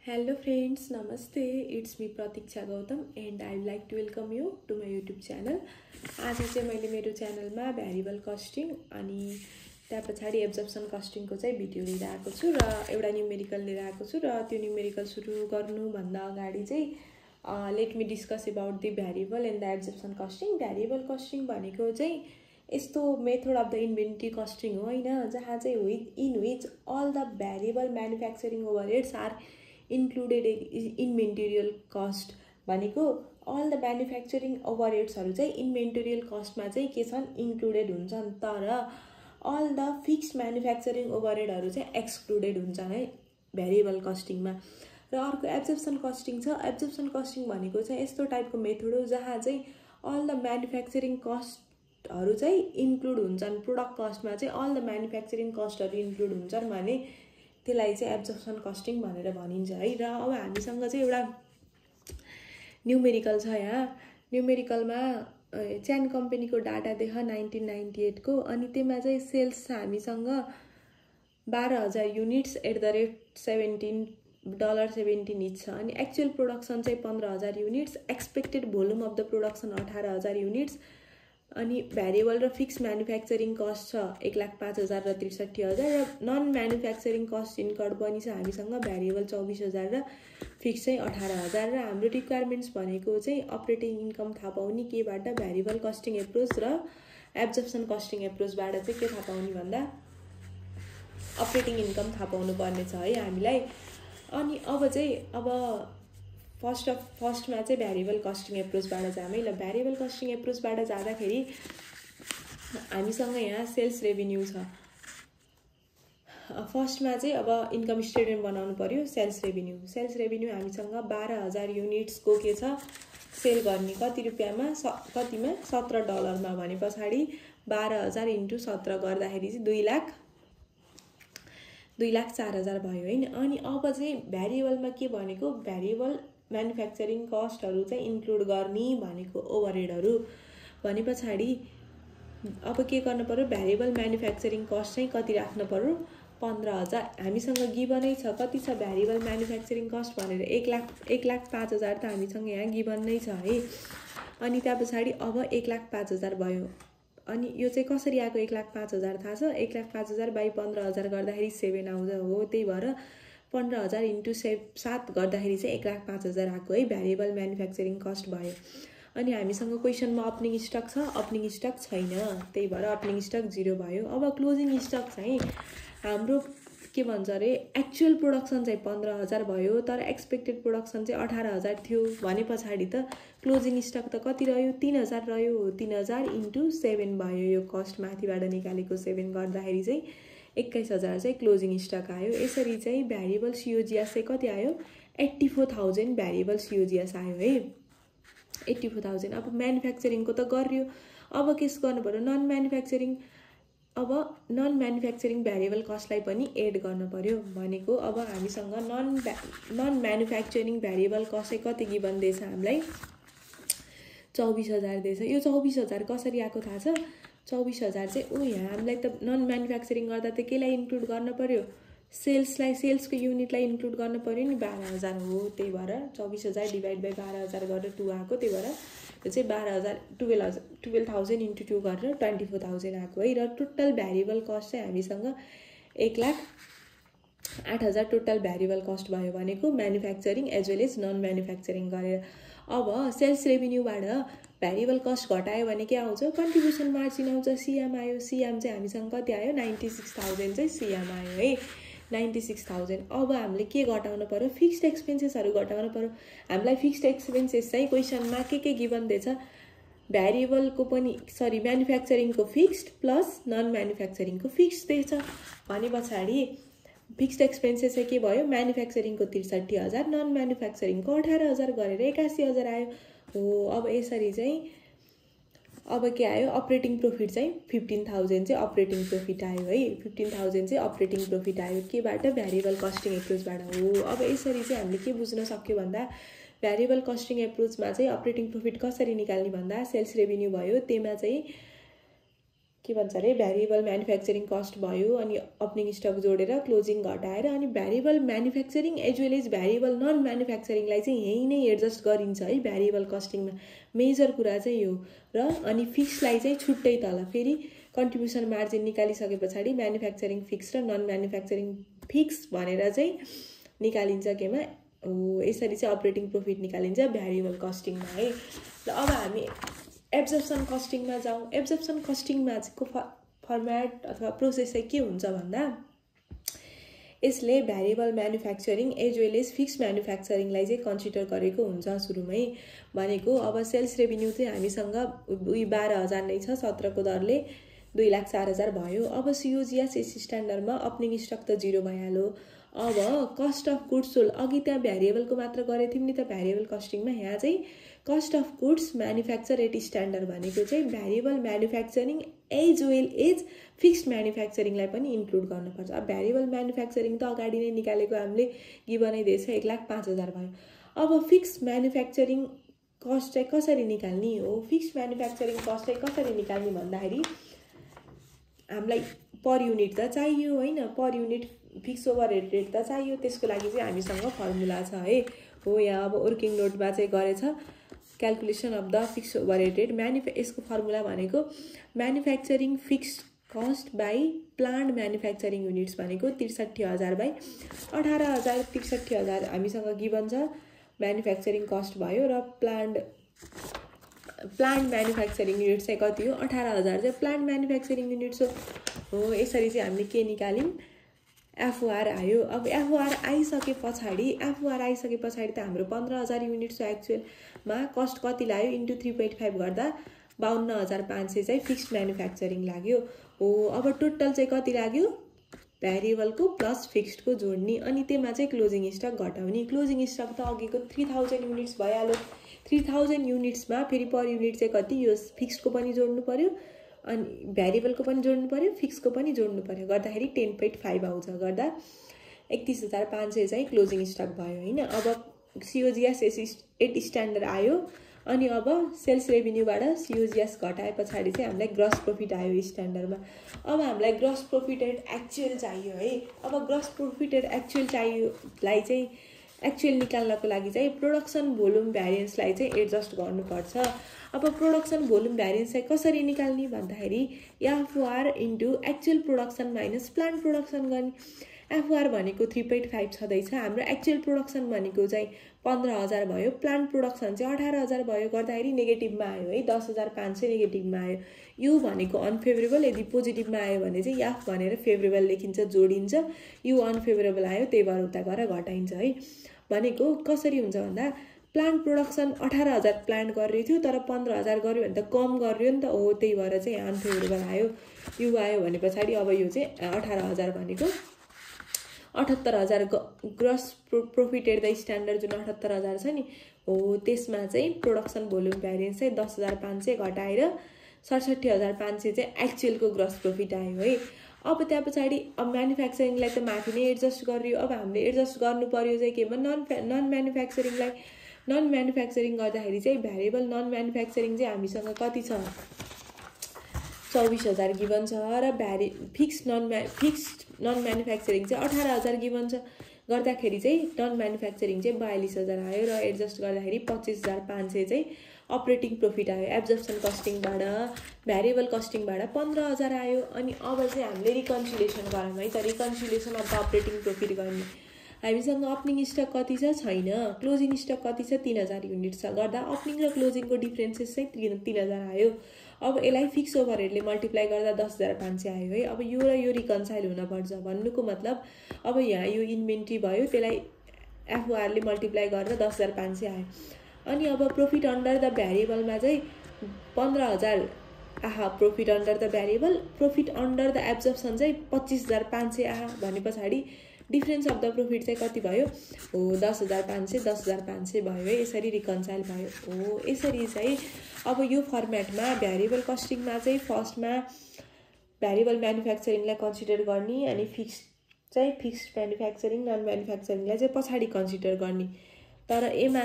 Hello friends, Namaste. It's me Pratiksha Gautam and I would like to welcome you to my YouTube channel. आज चाहिँ मैले मेरो च्यानलमा variable costing अनि त्यहाँ पछाडी एब्जर्प्सन कस्टिङको चाहिँ भिडियो लिएर आएको छु र एउटा न्यूमेरिकल लिएर आएको छु र त्यो न्यूमेरिकल सुरु गर्नु भन्दा अगाडि चाहिँ let me discuss about the variable and the absorption costing. Variable costing भनेको चाहिँ यस्तो method of the inventory costing हो हैन, जहाँ चाहिँ in which all the variable manufacturing overheads are included in material cost. भनेको अल द म्यानुफ्याक्चरिङ ओभरहेड्सहरु चाहिँ इन मेटेरियल कस्टमा चाहिँ के छन्, इन्क्लुडेड हुन्छन्, तर अल द फिक्स्ड म्यानुफ्याक्चरिङ ओभरहेडहरु चाहिँ एक्सक्लुडेड हुन्छन् है भ्यारिएबल कस्टिङमा। र अर्को एब्जर्प्सन कस्टिङ छ। एब्जर्प्सन कस्टिङ भनेको चाहिँ यस्तो टाइपको मेथड हो जहाँ चाहिँ अल द म्यानुफ्याक्चरिङ कस्टहरु चाहिँ इन्क्लुड हुन्छन्, प्रोडक्ट कस्टमा चाहिँ अल द म्यानुफ्याक्चरिङ कस्टहरु इन्क्लुड हुन्छन् भने त्यसलाई चाहिँ एब्जर्प्सन कस्टिङ भनेर भनिन्छ है। र अब हामीसँग चाहिँ एउटा न्यूमेरिकल छ। यहाँ न्यूमेरिकलमा च्यान कम्पनीको डाटा देख 1998 को, अनि त्यसमा चाहिँ सेल्स छ हामीसँग 12,000 युनिट्स $17 इच छ, अनि एक्चुअल प्रोडक्सन चाहिँ 15,000 units, expected volume of the production 18,000 units, अनि भ्यारिएबल र फिक्स म्यानुफ्याक्चरिङ कस्ट छ 1,05,000 र 63,000 र नन म्यानुफ्याक्चरिङ कस्ट इन्कर्ड पनि छ हामीसँग भ्यारिएबल 24,000 र फिक्स चाहिँ 18,000। र हाम्रो रिक्वायरमेन्ट्स भनेको चाहिँ अपरेटिङ इन्कम थाहा पाउने केबाट, भ्यारिएबल कस्टिङ एप्रोच र एब्जर्प्सन कस्टिङ एप्रोचबाट चाहिँ के थाहा पाउने भन्दा अपरेटिङ इन्कम थाहा पाउनु पर्ने छ है हामीलाई। अनि अब फर्स्टमा चाहिँ भ्यारिएबल कस्टिङ एप्रोचबाट जाम है। ल भ्यारिएबल कस्टिङ एप्रोचबाट जाँदाखेरि हामीसँग यहाँ सेल्स रेभिन्यू छ। फर्स्टमा चाहिँ अब इन्कम स्टेटमेन्ट बनाउनु पर्यो। सेल्स रेभिन्यू हामीसँग 12,000 युनिट्सको के छ, सेल गर्ने कति रुपियाँमा, कतिमा $17 भने पछाडि 12,000 × 17 गर्दाखेरि चाहिँ 2,04,000 भयो हैन। अनि अब चाहिँ भ्यारिएबलमा के भनेको, भ्यारिएबल म्यानुफ्याक्चरिङ कस्टहरु चाहिँ इन्क्लुड गर्ने भनेको ओभरहेडहरु भने पछाडि अब के गर्न पर्यो, भ्यारिएबल म्यानुफ्याक्चरिङ कस्ट चाहिँ कति राख्न पर्यो, 15,000 हामीसँग गिभनै छ। कति छ भ्यारिएबल म्यानुफ्याक्चरिङ कस्ट भनेर 1,05,000 त हामीसँग यहाँ गिभन नै छ है। अनि त्यहाँ पछाडि अब 1,05,000 भयो, अनि यो चाहिँ कसरी आएको 1,05,000 थाहा छ, 1,05,000 / 15,000 गर्दाखेरि 7 आउँछ हो, त्यही भएर 15,000 × 7 गर्दाखेरि चाहिँ 1,05,000 आएको है भ्यारिएबल म्यानुफ्याक्चरिङ कस्ट भयो। अनि हामीसँग क्वेसनमा ओपनिङ स्टक छ, ओपनिङ स्टक छैन, त्यही भएर ओपनिङ स्टक 0 भयो। अब क्लोजिङ स्टक चाहिँ हाम्रो के भन्छ अरे, एक्चुअल प्रोडक्सन चाहिँ 15,000 भयो, तर एक्सपेक्टेड प्रोडक्सन चाहिँ 18,000 थियो भने पछाडि त क्लोजिङ स्टक त कति रह्यो, 3,000 रह्यो। 3,000 × 7 भयो, यो कस्ट माथिबाट निकालेको 7 गर्दाखेरि चाहिँ 21,000 चाहिँ क्लोजिङ स्टक आयो। यसरी चाहिँ भ्यारिएबल सिओजिएस चाहिँ कति आयो, 84,000 भ्यारिएबल सिओजिएस आयो है, 84,000। अब म्यानुफ्याक्चरिङको त गर्यो, अब के गर्नु पर्यो, नन म्यानुफ्याक्चरिङ भ्यारिएबल कस्टलाई पनि एड गर्न पर्यो। भनेको अब हामीसँग नन म्यानुफ्याक्चरिङ भ्यारिएबल कस्ट चाहिँ कति गिभन दिएछ हामीलाई, 24,000 दिएछ। यो 24,000 कसरी आएको थाहा छ, 24,000 चाहिँ यहाँ हामीलाई त नन म्यानुफ्याक्चरिङ गर्दा त केलाई इन्क्लुड गर्न पर्यो, सेल्सको युनिटलाई इन्क्लुड गर्न पर्यो नि, 12,000 हो, त्यही भएर 24,000 / 12,000 गरेर 2 आएको, त्यही भएर यो चाहिँ 12,000 × 2 गरेर 24,000 आएको है। र टोटल भ्यारिएबल कस्ट चाहिँ हामीसँग 1,08,000 टोटल भ्यारिएबल कस्ट भयो भनेको manufacturing as well as non manufacturing गरेर। अब सेल्स रेभिन्यूबाट भ्यारिएबल कस्ट घटायो भने के आउँछ, कन्ट्रिब्युसन मार्जिन आउँछ, सिएम आयो। सिएम चाहिँ हामीसँग कति आयो, 96,000 चाहिँ सिएम आयो है, 96,000। अब हामीले के घटाउनु पर्यो, फिक्स्ड एक्सपेन्सेसहरु घटाउनु पर्यो। हामीलाई फिक्स्ड एक्सपेन्सेस चाहिँ क्वेसनमा के गिभन दिएछ, भ्यारिएबलको पनि म्यानुफ्याक्चरिङको फिक्स्ड प्लस नन म्यानुफ्याक्चरिङको फिक्स्ड दिएछ भने पछाडि फिक्स्ड एक्सपेन्सेस चाहिँ के भयो, म्यानुफ्याक्चरिङको 63,000, नन म्यानुफ्याक्चरिङको 18,000 गरेर 81,000 आयो हो। अब यसरी चाहिँ अब के आयो, अपरेटिङ प्रॉफिट चाहिँ 15,000 चाहिँ अपरेटिङ प्रॉफिट आयो है, 15,000 चाहिँ अपरेटिङ प्रॉफिट आयो केबाट, भ्यारिएबल कस्टिङ एप्रोचबाट हो। अब यसरी चाहिँ हामीले के बुझ्न सक्यो भन्दा भ्यारिएबल कस्टिङ एप्रोचमा चाहिँ अपरेटिङ प्रॉफिट कसरी निकाल्ने भन्दा सेल्स रेभिन्यू भयो, त्यसमा चाहिँ के भन्छ अरे भ्यारिएबल म्यानुफ्याक्चरिङ कस्ट भयो अनि ओपनिङ स्टक जोडेर क्लोजिङ घटाएर अनि variable manufacturing as well as variable non म्यानुफ्याक्चरिङलाई चाहिँ यही नै एडजस्ट गरिन्छ है भ्यारिएबल कस्टिङमा मेजर कुरा चाहिँ यो र अनि फिक्सलाई चाहिँ छुट्टै तल फेरि कन्ट्रिब्युसन मार्जिन निकालिसके पछाडि म्यानुफ्याक्चरिङ फिक्स र नन म्यानुफ्याक्चरिङ फिक्स भनेर चाहिँ निकालिन्छ केमा यसरी चाहिँ अपरेटिङ प्रॉफिट निकालिन्छ भ्यारिएबल कस्टिङमा है। ल अब हामी एब्जर्प्सन कस्टिङमा जाउँ। एब्जर्प्सन कस्टिङमा को फर्मेट अथवा प्रोसेस चाहिँ के हुन्छ भन्दा यसले variable manufacturing as well as fix म्यानुफ्याक्चरिङलाई चाहिँ कन्सिडर गरेको हुन्छ सुरुमै भनेको। अब सेल्स रेभिन्यू चाहिँ हामीसँग 12,000 नै छ 17 को दरले 2,04,000 भयो। अब सिओजिएस स्ट्यान्डर्डमा ओपनिङ स्टक त 0 भइहाल्यो। अब कस्ट अफ गुड्स सोल्ड अघि त्यहाँ भ्यारिएबलको मात्र गरेको थियौँ नि त भ्यारिएबल कस्टिङमा, यहाँ चाहिँ cost of goods manufacture at standard भनेको चाहिँ variable manufacturing as well as fixed म्यानुफ्याक्चरिङलाई पनि इन्क्लुड गर्नुपर्छ। अब भ्यारिएबल म्यानुफ्याक्चरिङ त अगाडि नै निकालेको हामीले गिभनै दिएछ 1,05,000 भयो। अब फिक्स्ड म्यानुफ्याक्चरिङ कस्ट चाहिँ कसरी निकाल्ने हो? फिक्स्ड म्यानुफ्याक्चरिङ कस्ट चाहिँ कसरी निकाल्ने भन्दाखेरि हामीलाई पर युनिट त चाहियो होइन, per unit fix overhead rate त चाहियो। त्यसको लागि चाहिँ हामीसँग फर्मुला छ है। हो यहाँ अब वर्किङ नोटमा चाहिँ गरेछ calculation of the fix overhead rate यसको फर्मुला भनेको manufacturing fixed cost by planned manufacturing units भनेको 63,000 बाई 18,000 63,000 हामीसँग गिभन छ म्यानुफ्याक्चरिङ कस्ट भयो र प्लान्ड म्यानुफ्याक्चरिङ युनिट चाहिँ कति हो 18,000 चाहिँ प्लान्ट म्यानुफ्याक्चरिङ युनिट्स हो। यसरी चाहिँ हामीले के निकाल्यौँ एफओआर आयो। अब एफओआर आइसके पछाडि त हाम्रो 15,000 युनिट छ एक्चुअलमा कस्ट कति लाग्यो इन्टु 3.5 गर्दा 52,500 चाहिँ फिक्स्ड म्यानुफ्याक्चरिङ लाग्यो हो। अब टोटल चाहिँ कति लाग्यो भ्यारिएबलको प्लस फिक्स्डको जोड्ने अनि त्यसमा चाहिँ क्लोजिङ स्टक घटाउने। क्लोजिङ स्टक त अघिको 3,000 युनिट्स भइहाल्यो। 3,000 युनिट्समा फेरि पर युनिट चाहिँ कति यो फिक्स्डको पनि जोड्नु पर्यो अनि भ्यारिएबलको पनि जोड्नु पर्यो फिक्सको पनि जोड्नु पर्यो गर्दाखेरि 10.5 आउँछ गर्दा 31,500 चाहिँ क्लोजिङ स्टक भयो होइन। अब सिओजिएस एट स्ट्यान्डर्ड आयो अनि अब सेल्स रेभिन्यूबाट सिओजिएस घटाए पछाडि चाहिँ हामीलाई ग्रस प्रॉफिट आयो स्ट्यान्डर्डमा। अब हामीलाई ग्रस प्रॉफिट एट एक्चुअल चाहियो है। अब ग्रस प्रॉफिट एट एक्चुअल चाहियोलाई चाहिँ एक्चुअल निकाल्नको लागि चाहिँ प्रोडक्सन भोल्युम भ्यारिएन्सलाई चाहिँ एडजस्ट गर्नुपर्छ। अब प्रोडक्सन भोल्युम भ्यारिएन्स चाहिँ कसरी निकाल्ने भन्दाखेरि FOR into actual production minus plant production गर्ने। एफओआर भनेको 3.5 छँदैछ, हाम्रो एक्चुअल प्रोडक्सन भनेको चाहिँ 15,000 भयो, प्लान्ट प्रोडक्सन चाहिँ 18,000 भयो गर्दाखेरि नेगेटिभमा आयो है 10,500 नेगेटिभमा आयो। यु भनेको अनफेभरेबल, यदि पोजिटिभमा आयो भने चाहिँ एफ भनेर फेभरेबल लेखिन्छ जोडिन्छ, यु अनफेभरेबल आयो त्यही भएर उता गएर घटाइन्छ है। भनेको कसरी हुन्छ भन्दा प्लान्ट प्रोडक्सन 18,000 प्लान्ट गरेको थियो तर 15,000 गर्यो भने त कम गर्यो नि त हो, त्यही भएर चाहिँ अनफेभरेबल आयो। यु आयो भने पछाडि अब यो चाहिँ 18,000 भनेको 78,000 gross profit at the standard जुन 78,000 छ नि हो त्यसमा चाहिँ प्रोडक्सन भोल्युम भ्यारिएन्स चाहिँ 10,500 घटाएर 67,500 चाहिँ एक्चुअलको ग्रस प्रॉफिट आयो है। अब त्यहाँ पछाडि अब म्यानुफ्याक्चरिङलाई त माथि नै एडजस्ट गरियो। अब हामीले एडजस्ट गर्नु पर्यो चाहिँ केमा नन म्यानुफ्याक्चरिङलाई। नन म्यानुफ्याक्चरिङ गर्दाखेरि चाहिँ भ्यारिएबल नन म्यानुफ्याक्चरिङ चाहिँ हामीसँग कति छ 24,000 गिभन छ र फिक्स्ड नन म्यानुफ्याक्चरिङ चाहिँ 18,000 गिभन छ गर्दाखेरि चाहिँ नन म्यानुफ्याक्चरिङ चाहिँ 42,000 आयो र एडजस्ट गर्दाखेरि 25,500 चाहिँ अपरेटिङ प्रॉफिट आयो। एब्जर्प्सन कस्टिङबाट भ्यारिएबल कस्टिङबाट 15,000 आयो। अनि अब चाहिँ हामीले रिकन्सिलिएसन गरौँ है त। Reconciliation of the operating profit गर्ने हामीसँग ओपनिङ स्टक कति छ छैन, क्लोजिङ स्टक कति छ 3,000 युनिट छ गर्दा ओपनिङ र क्लोजिङको डिफरेन्सेस चाहिँ 3,000 आयो। अब यसलाई फिक्स ओभरहेडले मल्टिप्लाई गर्दा 10,500 आयो है। अब यो र यो रिकन्साइल हुनपर्छ भन्नुको मतलब अब यहाँ यो इन्भेन्ट्री भयो त्यसलाई एफओआरले मल्टिप्लाई गरेर 10,500 आयो। अनि अब प्रॉफिट अन्डर द भ्यारिएबलमा चाहिँ 15,000 profit under the variable, profit under the absorption चाहिँ 25,500 भने पछाडि डिफरेन्स अफ द प्रॉफिट चाहिँ कति भयो हो 10,500 भयो है। यसरी रिकन्साइल भयो हो। यसरी चाहिँ अब यो फर्मेटमा भ्यारिएबल कस्टिङमा चाहिँ फर्स्टमा भ्यारिएबल म्यानुफ्याक्चरिङलाई कन्सिडर गर्ने अनि फिक्स्ड म्यानुफ्याक्चरिङ नन म्यानुफ्याक्चरिङलाई चाहिँ पछाडि कन्सिडर गर्ने। तर एमा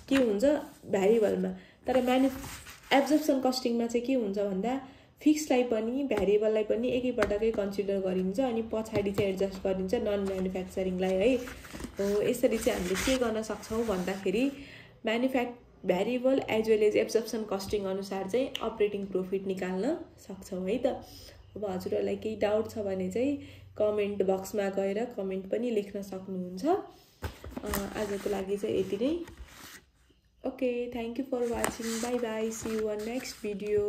के हुन्छ भ्यारिएबलमा, तर एब्जर्प्सन कस्टिङमा चाहिँ के हुन्छ भन्दा फिक्सलाई पनि भ्यारिएबललाई पनि एकैपटकै कन्सिडर गरिन्छ अनि पछाडि चाहिँ एडजस्ट गरिन्छ नन म्यानुफ्याक्चरिङलाई है। हो यसरी चाहिँ हामीले के गर्न सक्छौँ भन्दाखेरि variable as well as absorption costing अनुसार चाहिँ अपरेटिङ प्रॉफिट निकाल्न सक्छौँ है त। अब हजुरहरूलाई केही डाउट छ भने चाहिँ कमेन्ट बक्समा गएर कमेन्ट पनि लेख्न सक्नुहुन्छ। आजको लागि चाहिँ यति नै। Okay, thank you for watching, bye bye, see you on next video.